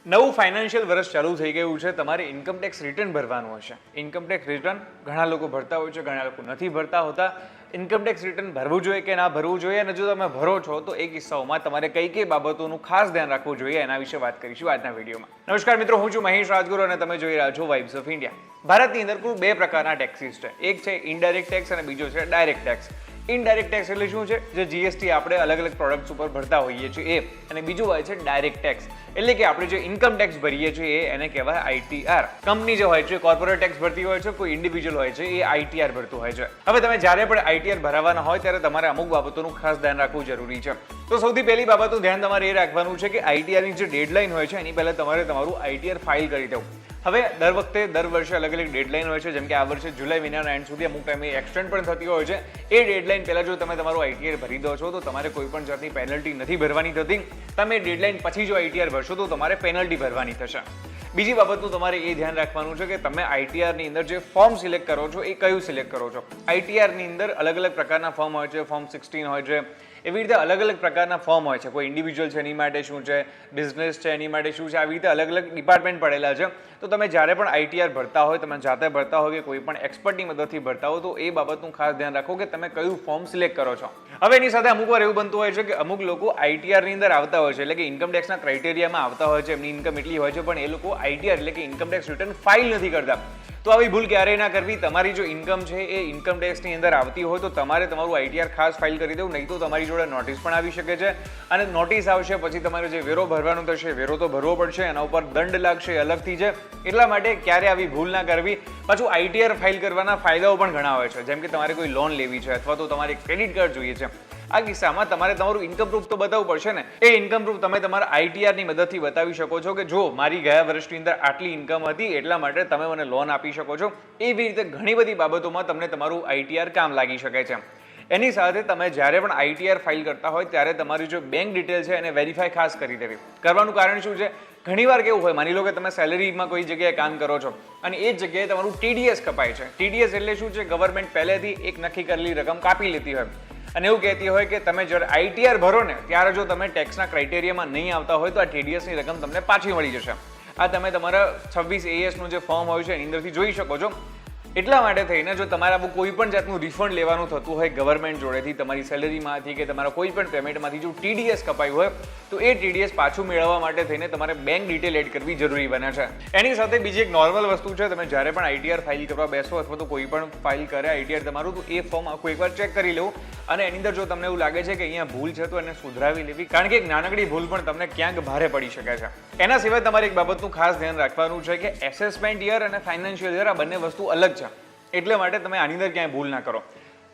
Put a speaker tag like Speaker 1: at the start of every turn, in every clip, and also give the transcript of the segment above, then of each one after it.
Speaker 1: નવું ફાઇનાન્શિયલ વર્ષ ચાલુ થઈ ગયું છે. તમારે ઇન્કમ ટેક્સ રિટર્ન ભરવાનું હશે. ઇન્કમ ટેક્સ રિટર્ન ઘણા લોકો ભરતા હોય છે, ઘણા લોકો નથી ભરતા હોતા. ઇન્કમ ટેક્સ રિટર્ન ભરવું જોઈએ કે ના ભરવું જોઈએ, અને જો તમે ભરો છો તો એ કિસ્સાઓમાં તમારે કઈ કઈ બાબતોનું ખાસ ધ્યાન રાખવું જોઈએ એના વિશે વાત કરીશું આજના વિડીયોમાં. નમસ્કાર મિત્રો, હું છું મહેશ રાજગુરુ અને તમે જોઈ રહ્યા છો વાઇબ્સ ઓફ ઇન્ડિયા. ભારતની અંદર કુલ બે પ્રકારના ટેક્સીસ છે. એક છે ઇનડાયરેક્ટ ટેક્સ અને બીજો છે ડાયરેક્ટ ટેક્સ. ઇનડાયરેક્ટ ટેક્સ એટલે શું છે? જે જીએસટી આપણે અલગ અલગ પ્રોડક્ટ્સ ઉપર ભરતા હોઈએ છીએ એ. અને બીજું હોય છે ડાયરેક્ટ ટેક્સ, એટલે કે આપણે જે ઇન્કમ ટેક્સ ભરીએ છીએ એને કહેવાય આઈટીઆર. કંપની જે હોય છે કોર્પોરેટ ટેક્સ ભરતી હોય છે, કોઈ ઇન્ડિવિજ્યુઅલ હોય છે એ આઈટીઆર ભરતું હોય છે. હવે તમે જ્યારે પણ આઈટીઆર ભરાવાના હોય ત્યારે તમારે અમુક બાબતોનું ખાસ ધ્યાન રાખવું જરૂરી છે. તો સૌથી પહેલી બાબતનું ધ્યાન તમારે એ રાખવાનું છે કે આઈટીઆરની જે ડેડલાઇન હોય છે એની પહેલા તમારે તમારું આઈટીઆર ફાઇલ કરી દેવું. હવે દર વર્ષે અલગ અલગ ડેડલાઇન હોય છે. જેમ કે આ વર્ષે જુલાઈ મહિનાના એન્ડ સુધી અમુક ટાઈમે એક્સટેન્ડ પણ થતી હોય છે. એ ડેડલાઇન પહેલા જો તમે તમારું આઈટીઆર ભરી દો છો તો તમારે કોઈ પણ જાતની પેનલ્ટી નથી ભરવાની થતી. તમે ડેડલાઇન પછી જો આઈટીઆર ભરશો તો તમારે પેનલ્ટી ભરવાની થશે. બીજી બાબતનું તમારે એ ધ્યાન રાખવાનું છે કે તમે આઈટીઆરની અંદર જે ફોર્મ સિલેક્ટ કરો છો એ કયું સિલેક્ટ કરો છો. આઈટીઆરની અંદર અલગ અલગ પ્રકારના ફોર્મ હોય છે. ફોર્મ 16 હોય છે, એવી રીતે અલગ અલગ પ્રકારના ફોર્મ હોય છે. કોઈ ઇન્ડિવિજ્યુઅલ છે એની માટે શું છે, બિઝનેસ છે એની માટે શું છે, આવી રીતે અલગ અલગ ડિપાર્ટમેન્ટ પડેલા છે. તો તમે જ્યારે પણ આઈટીઆર ભરતા હોય, તમે જાતે ભરતા હોય કે કોઈ પણ એક્સપર્ટની મદદથી ભરતા હો, તો એ બાબતનું ખાસ ધ્યાન રાખો કે તમે કયું ફોર્મ સિલેક્ટ કરો છો. હવે એની સાથે અમુક વાર એવું બનતું હોય છે કે અમુક લોકો આઈટીઆરની અંદર આવતા હોય છે, એટલે કે ઇન્કમ ટેક્સના ક્રાઇટેરિયામાં આવતા હોય છે, એમની ઇન્કમ એટલી હોય છે, પણ એ લોકો આઈટીઆર એટલે કે ઇન્કમ ટેક્સ રિટર્ન ફાઇલ નથી કરતા. તો આવી ભૂલ ક્યારેય ના કરવી. તમારી જો ઇન્કમ છે એ ઇન્કમ ટેક્સની અંદર આવતી હોય તો તમારે તમારું આઈટીઆર ખાસ ફાઇલ કરી દેવું, નહીં તો તમારી જોડે નોટિસ પણ આવી શકે છે. અને નોટિસ આવશે પછી તમારે જે વેરો ભરવાનું થશે, વેરો તો ભરવો પડશે, એના ઉપર દંડ લાગશે, અલગથી છે. એટલા માટે ક્યારે આવી ભૂલ ના કરવી. પાછું આઈટીઆર ફાઇલ કરવાના ફાયદાઓ પણ ઘણા હોય છે. જેમ કે તમારે કોઈ લોન લેવી છે અથવા તો તમારે ક્રેડિટ કાર્ડ જોઈએ છે. આ કિસ્સામાં તમારે તમારું ઇન્કમ પ્રૂફ તો બતાવવું પડશે ને. એ ઇન્કમ પ્રૂફ તમે તમારા આઈટીઆરની મદદથી બતાવી શકો છો કે જો મારી ગયા વર્ષની અંદર આટલી ઇન્કમ હતી એટલા માટે તમે મને લોન આપી શકો છો. એવી રીતે ઘણી બધી બાબતોમાં તમને તમારું આઈટીઆર કામ લાગી શકે છે. એની સાથે તમે જ્યારે પણ આઈટીઆર ફાઇલ કરતા હોય ત્યારે તમારી જો બેંક ડિટેલ છે એને વેરીફાઈ ખાસ કરી દેવી. કરવાનું કારણ શું છે? ઘણીવાર કેવું હોય, માની લો કે તમે સેલેરીમાં કોઈ જગ્યાએ કામ કરો છો અને એ જ જગ્યાએ તમારું ટીડીએસ કપાય છે. ટીડીએસ એટલે શું છે? ગવર્મેન્ટ પહેલેથી એક નક્કી કરેલી રકમ કાપી લેતી હોય અને એવું કહેતી હોય કે તમે જ્યારે આઈટીઆર ભરો ને ત્યારે જો તમે ટેક્સના ક્રાઇટેરિયામાં નહીં આવતા હોય તો આ ટીડીએસની રકમ તમને પાછી મળી જશે. આ તમે તમારા 26 ASનું જે ફોર્મ હોય છે એની અંદરથી જોઈ શકો છો. એટલા માટે થઈને જો તમારે આવું કોઈ પણ જાતનું રિફંડ લેવાનું થતું હોય ગવર્મેન્ટ જોડેથી, તમારી સેલેરીમાંથી કે તમારા કોઈ પણ પેમેન્ટમાંથી જો ટીડીએસ કપાયું હોય તો એ ટીડીએસ પાછું મેળવવા માટે થઈને તમારે બેંક ડિટેલ એડ કરવી જરૂરી બને છે. એની સાથે બીજી એક નોર્મલ વસ્તુ છે, તમે જ્યારે પણ આઈટીઆર ફાઇલ કરવા બેસો અથવા તો કોઈ પણ ફાઇલ કરે આઈટીઆર તમારું, તો એ ફોર્મ આખું એકવાર ચેક કરી લેવું. અને એની અંદર જો તમને એવું લાગે છે કે અહીંયા ભૂલ છે તો એને સુધરાવી લેવી, કારણ કે એક નાનકડી ભૂલ પણ તમને ક્યાંક ભારે પડી શકે છે. એના સિવાય તમારે એક બાબતનું ખાસ ધ્યાન રાખવાનું છે કે એસેસમેન્ટ યર અને ફાઇનાન્શિયલ યર આ બંને વસ્તુ અલગ છે. એટલે માટે તમે આની અંદર ક્યાંય ભૂલ ના કરો.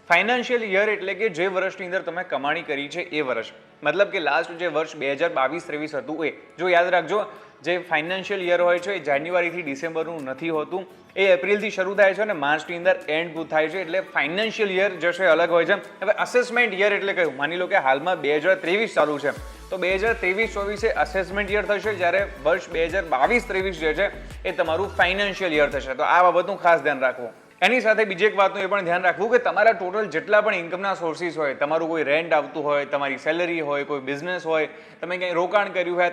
Speaker 1: ફાઇનાન્શિયલ યર એટલે કે જે વર્ષની અંદર તમે કમાણી કરી છે એ વર્ષ, મતલબ કે લાસ્ટ જે વર્ષ 2022-23 હતું એ. જો યાદ રાખજો, જે ફાઇનાન્શિયલ યર હોય છે એ જાન્યુઆરીથી ડિસેમ્બરનું નથી હોતું, એ એપ્રિલથી શરૂ થાય છે અને માર્ચની અંદર એન્ડ થાય છે. એટલે ફાઇનાન્શિયલ યર જે છે અલગ હોય છે. હવે અસેસમેન્ટ યર એટલે કયું? માની લો કે હાલમાં 2023 ચાલુ છે તો 2023-24 એ અસેસમેન્ટ યર થશે, જ્યારે વર્ષ 2022-23 જે છે એ તમારું ફાઇનાન્શિયલ યર થશે. તો આ બાબતનું ખાસ ધ્યાન રાખવું. એની સાથે બીજી એક વાતનું એ પણ ધ્યાન રાખવું કે તમારા ટોટલ જેટલા પણ ઇન્કમના સોર્સિસ હોય, તમારું કોઈ રેન્ટ આવતું હોય, તમારી સેલરી હોય, કોઈ બિઝનેસ હોય, તમે ક્યાંય રોકાણ કર્યું હોય,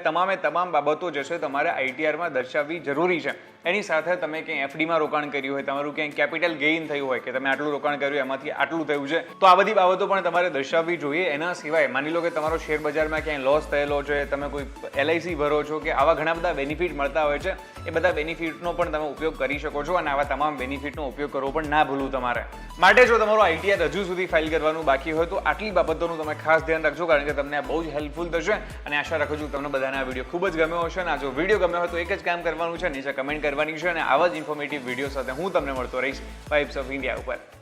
Speaker 1: તમામ બાબતો જે છે તમારે આઈટીઆરમાં દર્શાવવી જરૂરી છે. એની સાથે તમે ક્યાંય એફડીમાં રોકાણ કર્યું હોય, તમારું ક્યાંય કેપિટલ ગેઇન થયું હોય કે તમે આટલું રોકાણ કર્યું એમાંથી આટલું થયું છે, તો આ બધી બાબતો પણ તમારે દર્શાવવી જોઈએ. એના સિવાય માની લો કે તમારો શેર બજારમાં ક્યાંય લોસ થયેલો છે, તમે કોઈ LIC ભરો છો કે આવા ઘણા બધા બેનિફિટ મળતા હોય છે, એ બધા બેનિફિટનો પણ તમે ઉપયોગ કરી શકો છો. અને આવા તમામ બેનિફિટનો ઉપયોગ કરવો પણ ના ભૂલવું તમારે. માટે જો તમારું આઈટીઆર હજુ સુધી ફાઇલ કરવાનું બાકી હોય તો આટલી બાબતોનું તમે ખાસ ધ્યાન રાખજો, કારણ કે તમને આ બહુ જ હેલ્પફુલ થશે. અને આશા રાખું છું તમને બધાને આ વિડીયો ખૂબ જ ગમ્યો હશે. અને આ જો વિડીયો ગમ્યો હોય તો એક જ કામ કરવાનું છે, નીચે કમેન્ટ કરવાની છે. અને આવા જ ઇન્ફોર્મેટિવ વિડીયો સાથે હું તમને મળતો રહીશ વાઇબ્સ ઓફ ઇન્ડિયા ઉપર.